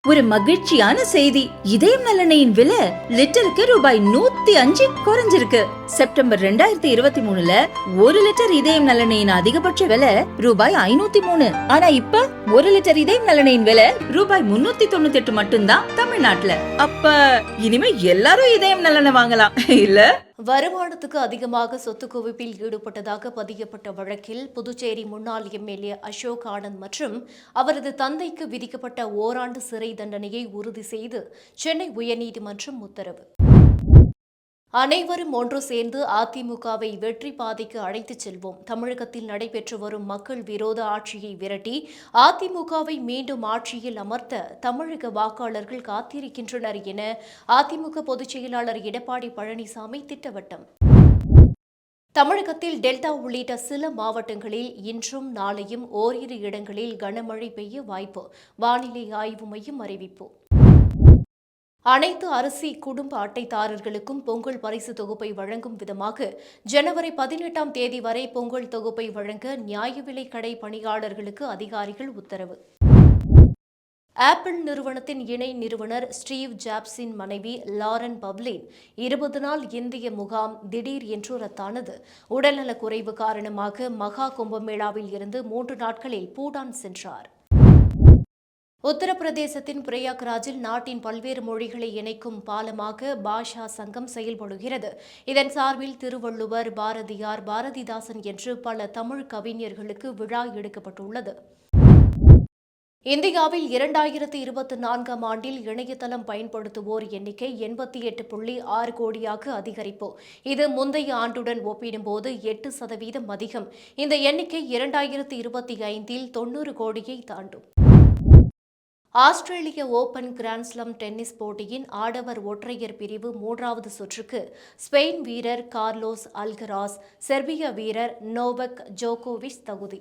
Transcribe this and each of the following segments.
ஒரு மகிழ்ச்சியான செய்தி. இதயம் நலனையின் விலை லிட்டருக்கு ரூபாய் 105 குறைஞ்சிருக்கு. செப்டம்பர் 2023ல 1 லிட்டர் இதயம் நலனையின் அதிகபட்ச விலை ரூபாய் 503. ஆனா இப்ப 1 லிட்டர் இதயம் நலனையின் விலை ரூபாய் 398 மட்டும்தான் தமிழ்நாட்டுல. அப்ப இனிமே எல்லாரும் இதயம் நலனை வாங்கலாம் இல்ல? வருமானத்துக்கு அதிகமாக சொத்து குவிப்பில் ஈடுபட்டதாக பதியப்பட்ட வழக்கில் புதுச்சேரி முன்னாள் எம்எல்ஏ அசோக் ஆனந்த் மற்றும் அவரது தந்தைக்கு விதிக்கப்பட்ட ஓராண்டு சிறை தண்டனையை உறுதி செய்து சென்னை உயர்நீதிமன்றம் உத்தரவு. அனைவரும் ஒன்று சேர்ந்து அதிமுகவை வெற்றி பாதைக்கு அழைத்துச் செல்வோம். தமிழகத்தில் நடைபெற்று வரும் மக்கள் விரோத ஆட்சியை விரட்டி அதிமுகவை மீண்டும் ஆட்சியில் அமர்த்த தமிழக வாக்காளர்கள் காத்திருக்கின்றனர் என அதிமுக பொதுச் செயலாளர் எடப்பாடி பழனிசாமி திட்டவட்டம். தமிழகத்தில் டெல்டா உள்ளிட்ட சில மாவட்டங்களில் இன்றும் நாளையும் ஓரிரு இடங்களில் கனமழை பெய்ய வாய்ப்பு. வானிலை ஆய்வு மையம் அறிவிப்பு. அனைத்து அரிசி குடும்ப அட்டைதாரர்களுக்கும் பொங்கல் பரிசு தொகுப்பை வழங்கும் விதமாக ஜனவரி 18ஆம் தேதி வரை பொங்கல் தொகுப்பை வழங்க நியாய விலைக் கடை பணியாளர்களுக்கு அதிகாரிகள் உத்தரவு. ஆப்பிள் நிறுவனத்தின் இணை நிறுவனர் ஸ்டீவ் ஜாப்ஸின் மனைவி லாரன் பவ்லின் 20 நாள் இந்திய முகாம் திடீர் என்று ரத்தானது. உடல்நலக் குறைவு காரணமாக மகா கும்பமேளாவில் இருந்து 3 நாட்களில் பூடான் சென்றார். உத்தரப்பிரதேசத்தின் பிரயாக்ராஜில் நாட்டின் பல்வேறு மொழிகளை இணைக்கும் பாலமாக பாஷா சங்கம் செயல்படுகிறது. இதன் சார்பில் திருவள்ளுவர், பாரதியார், பாரதிதாசன் என்று பல தமிழ் கவிஞர்களுக்கு விழா எடுக்கப்பட்டுள்ளது. இந்தியாவில் 2024ஆம் ஆண்டில் இணையதளம் பயன்படுத்துவோர் எண்ணிக்கை 88.6 கோடியாக அதிகரிப்பு. இது முந்தைய ஆண்டுடன் ஒப்பிடும்போது 8% அதிகம். இந்த எண்ணிக்கை 2025இல் 90 கோடியை தாண்டும். ஆஸ்திரேலிய ஓபன் கிராண்ட்ஸ்லாம் டென்னிஸ் போட்டியின் ஆடவர் ஒற்றையர் பிரிவு 3வது சுற்றுக்கு ஸ்பெயின் வீரர் கார்லோஸ் அல்கராஸ், செர்பிய வீரர் நோவக் ஜோகோவிச் தகுதி.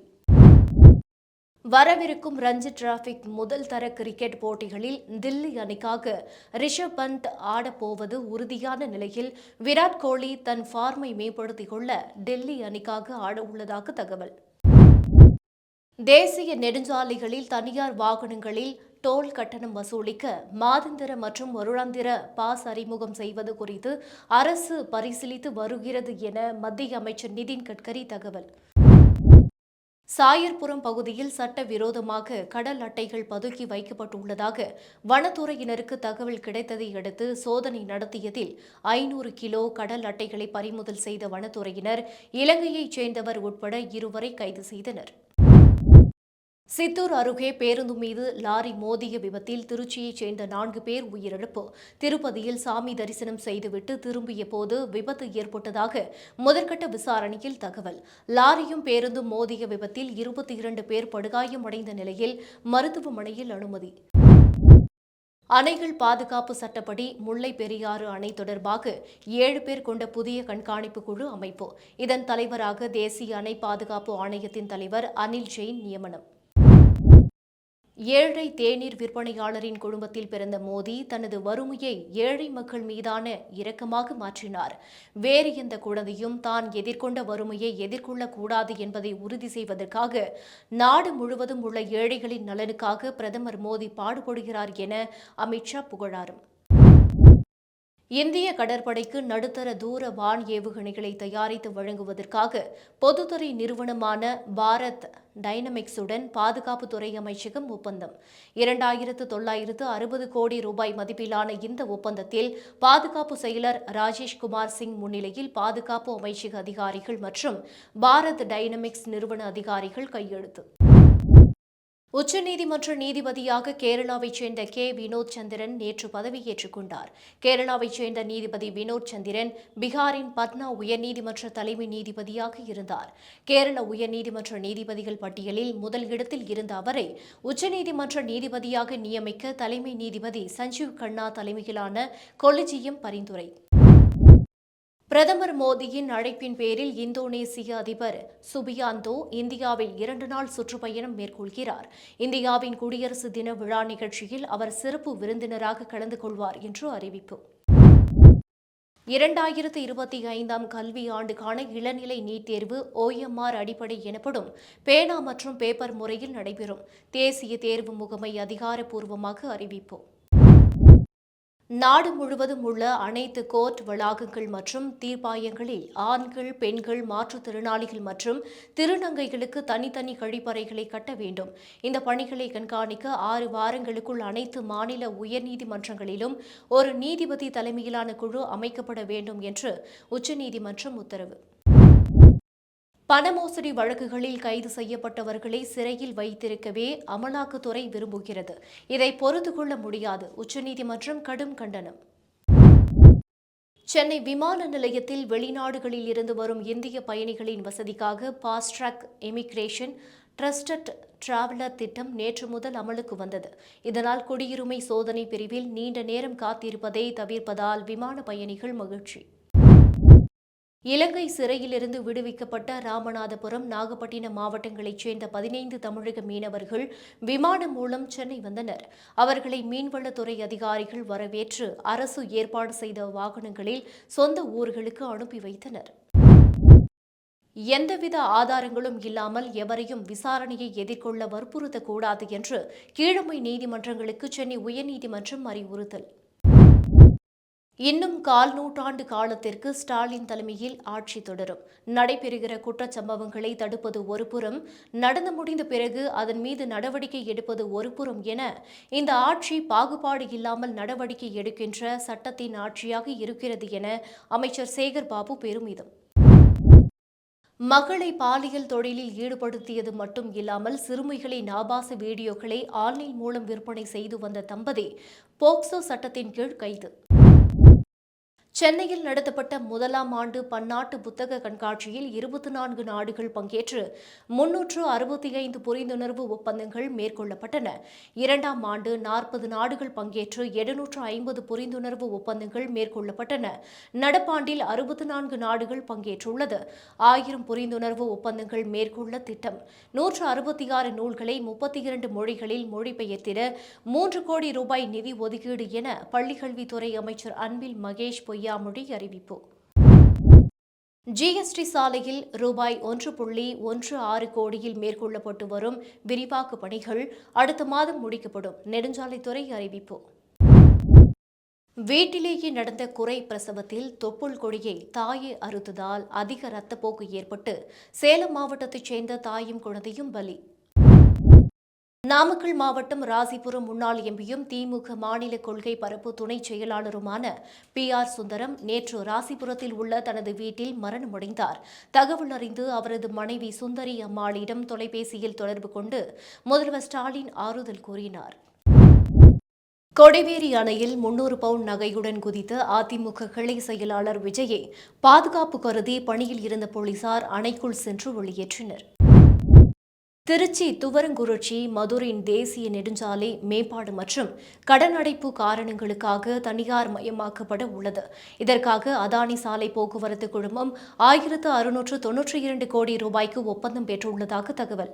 வரவிருக்கும் ரஞ்சி டிராபி முதல் தர கிரிக்கெட் போட்டிகளில் தில்லி அணிக்காக ரிஷப் பந்த் ஆடப்போவது உறுதியான நிலையில் விராட் கோலி தன் ஃபார்மை மேம்படுத்திக் கொள்ள டெல்லி அணிக்காக ஆடவுள்ளதாக தகவல். தேசிய நெடுஞ்சாலைகளில் தனியார் வாகனங்களில் டோல் கட்டணம் வசூலிக்க மாதாந்திர மற்றும் வருடாந்திர பாஸ் அறிமுகம் செய்வது குறித்து அரசு பரிசீலித்து வருகிறது என மத்திய அமைச்சர் நிதின் கட்கரி தகவல். சாயர்புரம் பகுதியில் சட்டவிரோதமாக கடல் அட்டைகள் பதுக்கி வைக்கப்பட்டுள்ளதாக வனத்துறையினருக்கு தகவல் கிடைத்ததை அடுத்து சோதனை நடத்தியதில் 500 கிலோ கடல் அட்டைகளை பறிமுதல் செய்த வனத்துறையினர் இலங்கையைச் சேர்ந்தவர் உட்பட 2 வரை கைது செய்தனர். சித்தூர் அருகே பேருந்து மீது லாரி மோதிய விபத்தில் திருச்சியைச் சேர்ந்த 4 பேர் உயிரிழப்பு. திருப்பதியில் சாமி தரிசனம் செய்துவிட்டு திரும்பிய போது விபத்து ஏற்பட்டதாக முதற்கட்ட விசாரணையில் தகவல். லாரியும் பேருந்தும் மோதிய விபத்தில் 22 பேர் படுகாயமடைந்த நிலையில் மருத்துவமனையில் அனுமதி. அணைகள் பாதுகாப்பு சட்டப்படி முல்லை பெரியாறு அணை தொடர்பாக 7 பேர் கொண்ட புதிய கண்காணிப்பு குழு அமைப்பு. இதன் தலைவராக தேசிய அணை பாதுகாப்பு ஆணையத்தின் தலைவர் அனில் ஜெயின் நியமனம். ஏழை தேநீர் விற்பனையாளரின் குடும்பத்தில் பிறந்த மோடி தனது வறுமையை ஏழை மக்கள் மீதான இரக்கமாக மாற்றினார். வேறு எந்த குழந்தையும் தான் எதிர்கொண்ட வறுமையை எதிர்கொள்ளக்கூடாது என்பதை உறுதி செய்வதற்காக நாடு முழுவதும் உள்ள ஏழைகளின் நலனுக்காக பிரதமர் மோடி பாடுபடுகிறார் என அமித்ஷா புகழாரம். இந்திய கடற்படைக்கு நடுத்தர தூர வான் ஏவுகணைகளை தயாரித்து வழங்குவதற்காக பொதுத்துறை நிறுவனமான பாரத் டைனமிக்ஸுடன் பாதுகாப்புத்துறை அமைச்சகம் ஒப்பந்தம். 2960 கோடி ரூபாய் மதிப்பிலான இந்த ஒப்பந்தத்தில் பாதுகாப்பு செயலர் ராஜேஷ்குமார் சிங் முன்னிலையில் பாதுகாப்பு அமைச்சக அதிகாரிகள் மற்றும் பாரத் டைனமிக்ஸ் நிறுவன அதிகாரிகள் கையெழுத்து. உச்சநீதிமன்ற நீதிபதியாக கேரளாவைச் சேர்ந்த கே வினோத் சந்திரன் நேற்று பதவியேற்றுக் கொண்டார். கேரளாவைச் சேர்ந்த நீதிபதி வினோத் சந்திரன் பீகாரின் பட்னா உயர்நீதிமன்ற தலைமை நீதிபதியாக இருந்தார். கேரள உயர்நீதிமன்ற நீதிபதிகள் பட்டியலில் முதல் இடத்தில் இருந்த அவரை உச்சநீதிமன்ற நீதிபதியாக நியமிக்க தலைமை நீதிபதி சஞ்சீவ் கண்ணா தலைமையிலான கொலிஜியம் பரிந்துரை. பிரதமர் மோடியின் அழைப்பின் பேரில் இந்தோனேசிய அதிபர் சுபியாந்தோ இந்தியாவில் 2 நாள் சுற்றுப்பயணம் மேற்கொள்கிறார். இந்தியாவின் குடியரசு தின விழா நிகழ்ச்சியில் அவர் சிறப்பு விருந்தினராக கலந்து கொள்வார் என்று அறிவிப்பு. 2025ஆம் கல்வியாண்டுக்கான இளநிலை நீட் தேர்வு OMR அடிப்படை எனப்படும் பேனா மற்றும் பேப்பர் முறையில் நடைபெறும். தேசிய தேர்வு முகமை அதிகாரப்பூர்வமாக அறிவிப்பு. நாடு முழுவதும் உள்ள அனைத்து கோர்ட் வளாகங்கள் மற்றும் தீர்ப்பாயங்களில் ஆண்கள், பெண்கள், மாற்றுத்திறனாளிகள் மற்றும் திருநங்கைகளுக்கு தனித்தனி கழிப்பறைகளை கட்ட வேண்டும். இந்த பணிகளை கண்காணிக்க 6 வாரங்களுக்குள் அனைத்து மாநில உயர்நீதிமன்றங்களிலும் ஒரு நீதிபதி தலைமையிலான குழு அமைக்கப்பட வேண்டும் என்று உச்சநீதிமன்றம் உத்தரவு. பண மோசடி வழக்குகளில் கைது செய்யப்பட்டவர்களை சிறையில் வைத்திருக்கவே அமலாக்கத்துறை விரும்புகிறது. இதை பொறுத்து கொள்ள முடியாது. உச்சநீதிமன்றம் கடும் கண்டனம். சென்னை விமான நிலையத்தில் வெளிநாடுகளில் இருந்து வரும் இந்திய பயணிகளின் வசதிக்காக fast track immigration trusted traveller திட்டம் நேற்று முதல் அமலுக்கு வந்தது. இதனால் குடியுரிமை சோதனை பிரிவில் நீண்ட நேரம் காத்திருப்பதை தவிர்ப்பதால் விமான பயணிகள் மகிழ்ச்சி. இலங்கை சிறையிலிருந்து விடுவிக்கப்பட்ட ராமநாதபுரம், நாகப்பட்டினம் மாவட்டங்களைச் சேர்ந்த 15 தமிழக மீனவர்கள் விமானம் மூலம் சென்னை வந்தனர். அவர்களை மீன்வளத்துறை அதிகாரிகள் வரவேற்று அரசு ஏற்பாடு செய்த வாகனங்களில் சொந்த ஊர்களுக்கு அனுப்பி வைத்தனர். எந்தவித ஆதாரங்களும் இல்லாமல் எவரையும் விசாரணையை எதிர்கொள்ள வற்புறுத்தக்கூடாது என்று கீழமை நீதிமன்றங்களுக்கு சென்னை உயர்நீதிமன்றம் அறிவுறுத்தல். இன்னும் 1/4 நூற்றாண்டு காலத்திற்கு ஸ்டாலின் தலைமையில் ஆட்சி தொடரும். நடைபெறுகிற குற்றச்சம்பவங்களை தடுப்பது ஒருபுறம், நடந்து முடிந்த பிறகு அதன் மீது நடவடிக்கை எடுப்பது ஒருபுறம் என இந்த ஆட்சி பாகுபாடு இல்லாமல் நடவடிக்கை எடுக்கின்ற சட்டத்தின் ஆட்சியாக இருக்கிறது என அமைச்சர் சேகர் பாபு பெருமிதம். மகளை பாலியல் தொழிலில் ஈடுபடுத்தியது மட்டும் இல்லாமல் சிறுமிகளின் ஆபாச வீடியோக்களை ஆன்லைன் மூலம் விற்பனை செய்து வந்த தம்பதி போக்சோ சட்டத்தின் கீழ் கைது. சென்னையில் நடத்தப்பட்ட 1ஆம் ஆண்டு பன்னாட்டு புத்தக கண்காட்சியில் 24 நாடுகள் பங்கேற்று 365 புரிந்துணர்வு ஒப்பந்தங்கள் மேற்கொள்ளப்பட்டன. 2ஆம் ஆண்டு 40 நாடுகள் பங்கேற்று 750 புரிந்துணர்வு ஒப்பந்தங்கள் மேற்கொள்ளப்பட்டன. நடப்பாண்டில் 64 நாடுகள் பங்கேற்றுள்ளது. 1000 புரிந்துணர்வு ஒப்பந்தங்கள் மேற்கொள்ள திட்டம். 166 நூல்களை 32 மொழிகளில் மொழிபெயர்த்திட 3 கோடி ரூபாய் நிதி ஒதுக்கீடு என பள்ளிக்கல்வித்துறை அமைச்சர் அன்பில் மகேஷ் பொய்யாமொழி அறிவிப்பு. GST சாலையில் ரூபாய் 1.16 கோடியில் மேற்கொள்ளப்பட்டு வரும் விரிவாக்க பணிகள் அடுத்த மாதம் முடிக்கப்படும். நெடுஞ்சாலைத்துறை அறிவிப்பு. வீட்டிலேயே நடந்த குறை பிரசவத்தில் தொப்புள் கொடியை தாயே அறுத்ததால் அதிக இரத்தப்போக்கு ஏற்பட்டு சேலம் மாவட்டத்தைச் சேர்ந்த தாயும் குழந்தையும் பலி. நாமக்கல் மாவட்டம் ராசிபுரம் முன்னாள் எம்பியும் திமுக மாநில கொள்கை பரப்பு துணை செயலாளருமான PR சுந்தரம் நேற்று ராசிபுரத்தில் உள்ள தனது வீட்டில் மரணமடைந்தார். தகவல் அறிந்து அவரது மனைவி சுந்தரி அம்மாளிடம் தொலைபேசியில் தொடர்பு கொண்டு முதல்வர் ஸ்டாலின் ஆறுதல் கூறினார். கொடிவேரி அணையில் 300 பவுன் நகையுடன் குதித்த அதிமுக கிளை செயலாளர் விஜயை பாதுகாப்பு கருதி பணியில் இருந்த போலீசார் அணைக்குள் சென்று வெளியேற்றினர். திருச்சி துவரங்குறிச்சி மதுரின் தேசிய நெடுஞ்சாலை மேம்பாடு மற்றும் கடன் அடைப்பு காரணங்களுக்காக தனியார் மயமாக்கப்பட உள்ளது. இதற்காக அதானி சாலை போக்குவரத்து குழுமம் 1692 கோடி ரூபாய்க்கு ஒப்பந்தம் பெற்றுள்ளதாக தகவல்.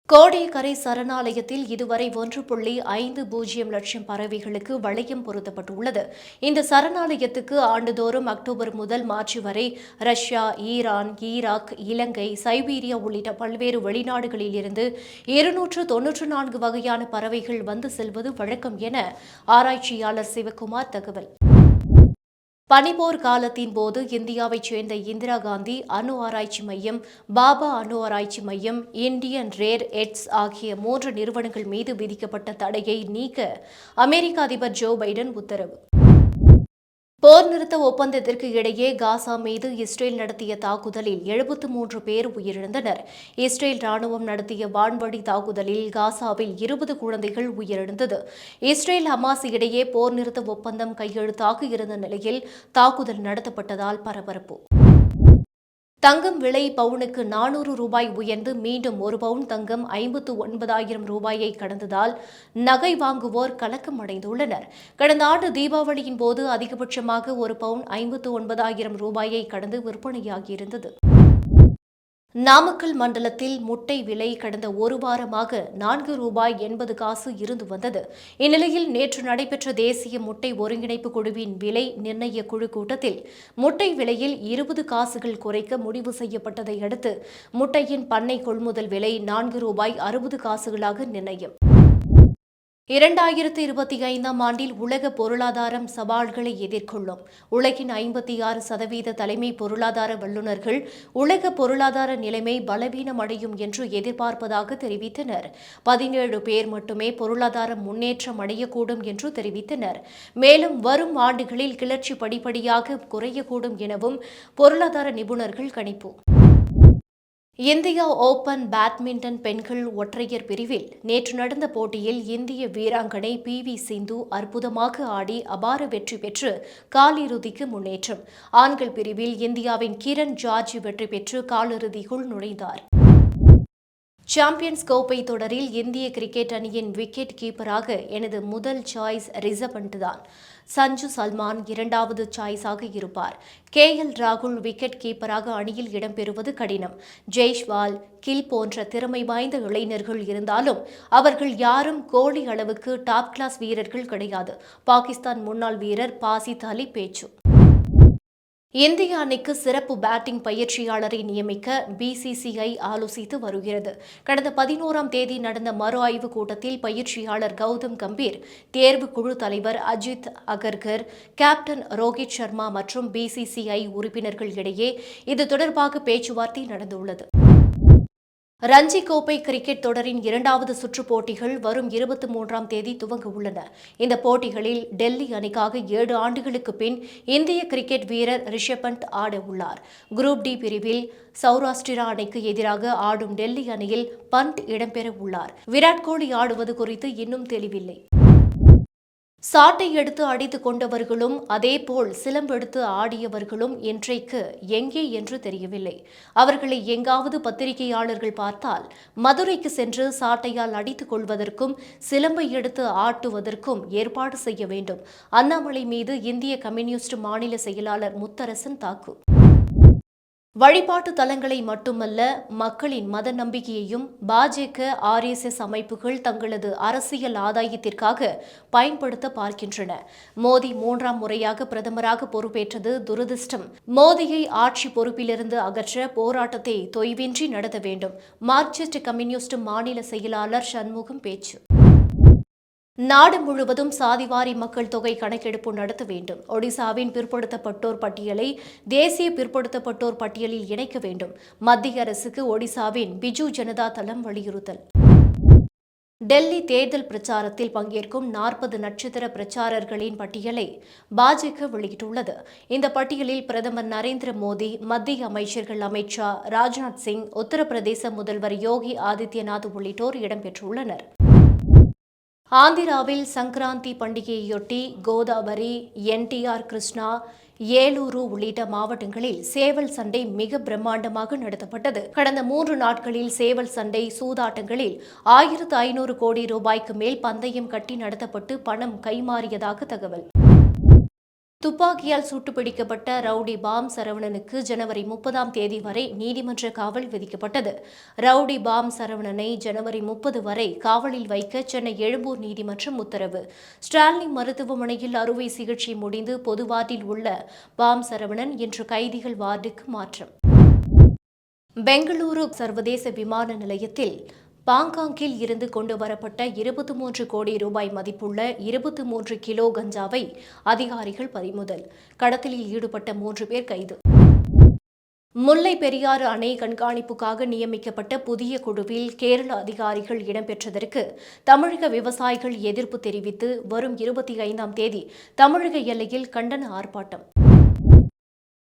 கோடியக்கரை சரணாலயத்தில் இதுவரை 1.50 லட்சம் பறவைகளுக்கு வளையம் பொருத்தப்பட்டுள்ளது. இந்த சரணாலயத்துக்கு ஆண்டுதோறும் அக்டோபர் முதல் மார்ச் வரை ரஷ்யா, ஈரான், ஈராக், இலங்கை, சைபீரியா உள்ளிட்ட பல்வேறு வெளிநாடுகளில் இருந்து 294 வகையான பறவைகள் வந்து செல்வது வழக்கம் என ஆராய்ச்சியாளர் சிவக்குமார் தகவல். பனிப்போர் காலத்தின் போது இந்தியாவைச் சேர்ந்த இந்திரா காந்தி அணு ஆராய்ச்சி மையம், பாபா அணு ஆராய்ச்சி மையம், இந்தியன் ரேர் எர்த்ஸ் ஆகிய 3 நிறுவனங்கள் மீது விதிக்கப்பட்ட தடையை நீக்க அமெரிக்க அதிபர் ஜோ பைடன் உத்தரவு. போர் நிறுத்த ஒப்பந்தத்திற்கு இடையே காசா மீது இஸ்ரேல் நடத்திய தாக்குதலில் 73 பேர் உயிரிழந்தனர். இஸ்ரேல் ராணுவம் நடத்திய வான்வழி தாக்குதலில் காசாவில் 20 குழந்தைகள் உயிரிழந்தது. இஸ்ரேல் ஹமாஸ் இடையே போர் நிறுத்த ஒப்பந்தம் கையெழுத்தாக இருந்த நிலையில் தாக்குதல் நடத்தப்பட்டதால் பரபரப்பு. தங்கம் விலை பவுனுக்கு 400 ரூபாய் உயர்ந்து மீண்டும் 1 பவுன் தங்கம் 59,000 ரூபாயை கடந்ததால் நகை வாங்குவோர் கலக்கம் அடைந்துள்ளனர். கடந்த ஆண்டு தீபாவளியின் போது அதிகபட்சமாக 1 பவுன் 59,000 ரூபாயை கடந்து விற்பனையாகியிருந்தது. நாமக்கல் மண்டலத்தில் முட்டை விலை கடந்த ஒரு வாரமாக ₹4.80 இருந்து வந்தது. இந்நிலையில் நேற்று நடைபெற்ற தேசிய முட்டை ஒருங்கிணைப்பு குழுவின் விலை நிர்ணய குழு கூட்டத்தில் முட்டை விலையில் 20 காசுகள் குறைக்க முடிவு செய்யப்பட்டதை அடுத்து முட்டையின் பண்ணை கொள்முதல் விலை ₹4.60 நிர்ணயம். 2025ஆம் ஆண்டில் உலக பொருளாதாரம் சவால்களை எதிர்கொள்ளும். உலகின் 56% தலைமை பொருளாதார வல்லுநர்கள் உலக பொருளாதார நிலைமை பலவீனமடையும் என்று எதிர்பார்ப்பதாக தெரிவித்தனர். 17 பேர் மட்டுமே பொருளாதார முன்னேற்றம் அடையக்கூடும் என்று தெரிவித்தனர். மேலும் வரும் ஆண்டுகளில் கிளர்ச்சி படிப்படியாக குறையக்கூடும் எனவும் பொருளாதார நிபுணர்கள் கணிப்பு. இந்தியா ஓபன் பேட்மிண்டன் பெண்கள் ஒற்றையர் பிரிவில் நேற்று நடந்த போட்டியில் இந்திய வீராங்கனை PV சிந்து அற்புதமாக ஆடி அபார வெற்றி பெற்று காலிறுதிக்கு முன்னேற்றம். ஆண்கள் பிரிவில் இந்தியாவின் கிரண் ஜார்ஜ் வெற்றி பெற்று காலிறுதிக்குள் நுழைந்தார். சாம்பியன்ஸ் கோப்பை தொடரில் இந்திய கிரிக்கெட் அணியின் விக்கெட் கீப்பராக எனது முதல் சாய்ஸ் ரிஷப் பண்ட் தான். சஞ்சு சல்மான் இரண்டாவது சாய்ஸாக இருப்பார். KL ராகுல் விக்கெட் கீப்பராக அணியில் இடம்பெறுவது கடினம். ஜெய்ஷ்வால், கில் போன்ற திறமை வாய்ந்த இளைஞர்கள் இருந்தாலும் அவர்கள் யாரும் கோலி அளவுக்கு டாப் கிளாஸ் வீரர்கள் கிடையாது. பாகிஸ்தான் முன்னாள் வீரர் பாசித் அலி பேச்சு. இந்திய அணிக்கு சிறப்பு பேட்டிங் பயிற்சியாளரை நியமிக்க BCCI ஆலோசித்து வருகிறது. கடந்த 11ஆம் தேதி நடந்த மறு ஆய்வுக் கூட்டத்தில் பயிற்சியாளர் கௌதம் கம்பீர், தேர்வு குழு தலைவர் அஜித் அகர்கர், கேப்டன் ரோஹித் சர்மா மற்றும் BCCI உறுப்பினர்கள் இடையே இது தொடர்பாக பேச்சுவார்த்தை நடந்துள்ளது. ரஞ்சி கோப்பை கிரிக்கெட் தொடரின் 2வது சுற்றுப் போட்டிகள் வரும் 23ஆம் தேதி துவங்க உள்ளன. இந்த போட்டிகளில் டெல்லி அணிக்காக 7 ஆண்டுகளுக்கு பின் இந்திய கிரிக்கெட் வீரர் ரிஷப் பண்ட் ஆட உள்ளார். குரூப் டி பிரிவில் சௌராஷ்டிரா அணிக்கு எதிராக ஆடும் டெல்லி அணியில் பண்ட் இடம்பெற உள்ளார். விராட் கோலி ஆடுவது குறித்து இன்னும் தெளிவில்லை. சாட்டை எடுத்து அடித்துக் கொண்டவர்களும் அதேபோல் சிலம்பெடுத்து ஆடியவர்களும் இன்றைக்கு எங்கே என்று தெரியவில்லை. அவர்களை எங்காவது பத்திரிகையாளர்கள் பார்த்தால் மதுரைக்கு சென்று சாட்டையால் அடித்துக் கொள்வதற்கும் சிலம்பை எடுத்து ஆட்டுவதற்கும் ஏற்பாடு செய்ய வேண்டும். அண்ணாமலை மீது இந்திய கம்யூனிஸ்ட் மாநில செயலாளர் முத்தரசன் தாக்கு. வழிபாட்டு தலங்களை மட்டுமல்ல, மக்களின் மத நம்பிக்கையையும் பாஜக RSS அமைப்புகள் தங்களது அரசியல் ஆதாயத்திற்காக பயன்படுத்த பார்க்கின்றன. மோடி 3ஆம் முறையாக பிரதமராக பொறுப்பேற்றது துரதிர்ஷ்டம். மோடியை ஆட்சி பொறுப்பிலிருந்து அகற்ற போராட்டத்தை தொய்வின்றி நடத்த வேண்டும். மார்க்சிஸ்ட் கம்யூனிஸ்ட் மாநில செயலாளர் சண்முகம் பேச்சு. நாடு முழுவதும் சாதிவாரி மக்கள் தொகை கணக்கெடுப்பு நடத்த வேண்டும். ஒடிசாவின் பிற்படுத்தப்பட்டோர் பட்டியலை தேசிய பிற்படுத்தப்பட்டோர் பட்டியலில் இணைக்க வேண்டும். மத்திய அரசுக்கு ஒடிசாவின் பிஜு ஜனதா தளம் வலியுறுத்தல். டெல்லி தேர்தல் பிரச்சாரத்தில் பங்கேற்கும் 40 நட்சத்திர பிரச்சாரர்களின் பட்டியலை பாஜக வெளியிட்டுள்ளது. இந்த பட்டியலில் பிரதமர் நரேந்திர மோடி, மத்திய அமைச்சர்கள் அமித் ஷா, ராஜ்நாத் சிங், உத்தரப்பிரதேச முதல்வர் யோகி ஆதித்யநாத் உள்ளிட்டோர் இடம்பெற்றுள்ளனர். ஆந்திராவில் சங்கராந்தி பண்டிகையொட்டி கோதாவரி, NTR, கிருஷ்ணா, ஏலூரு உள்ளிட்ட மாவட்டங்களில் சேவல் சண்டை மிக பிரம்மாண்டமாக நடத்தப்பட்டது. கடந்த 3 நாட்களில் சேவல் சண்டை, சூதாட்டங்களில் 1500 கோடி ரூபாய்க்கு மேல் பந்தயம் கட்டி நடத்தப்பட்டு பணம் கைமாறியதாக தகவல். துப்பாக்கியால் சுட்டுப்பிடிக்கப்பட்ட ரவுடி பாம் சரவணனுக்கு ஜனவரி 30ஆம் தேதி வரை நீதிமன்ற காவல் விதிக்கப்பட்டது. ரவுடி பாம் சரவணனை ஜனவரி 30 வரை காவலில் வைக்க சென்னை எழும்பூர் நீதிமன்றம் உத்தரவு. ஸ்டாலின் மருத்துவமனையில் அறுவை சிகிச்சை முடிந்து பொது வார்டில் உள்ள பாம் சரவணன் இன்று கைதிகள் வார்டுக்கு மாற்றம். பெங்களூரு சர்வதேச விமான நிலையத்தில் பாங்காங்கில் இருந்து கொண்டு வரப்பட்ட 23 கோடி ரூபாய் மதிப்புள்ள 23 கிலோ கஞ்சாவை அதிகாரிகள் பறிமுதல். கடத்தலில் ஈடுபட்ட 3 பேர் கைது. முல்லை பெரியாறு அணை கண்காணிப்புக்காக நியமிக்கப்பட்ட புதிய குழுவில் கேரள அதிகாரிகள் இடம்பெற்றதற்கு தமிழக விவசாயிகள் எதிர்ப்பு தெரிவித்து வரும் 25ஆம் தேதி தமிழக எல்லையில் கண்டன ஆர்ப்பாட்டம்.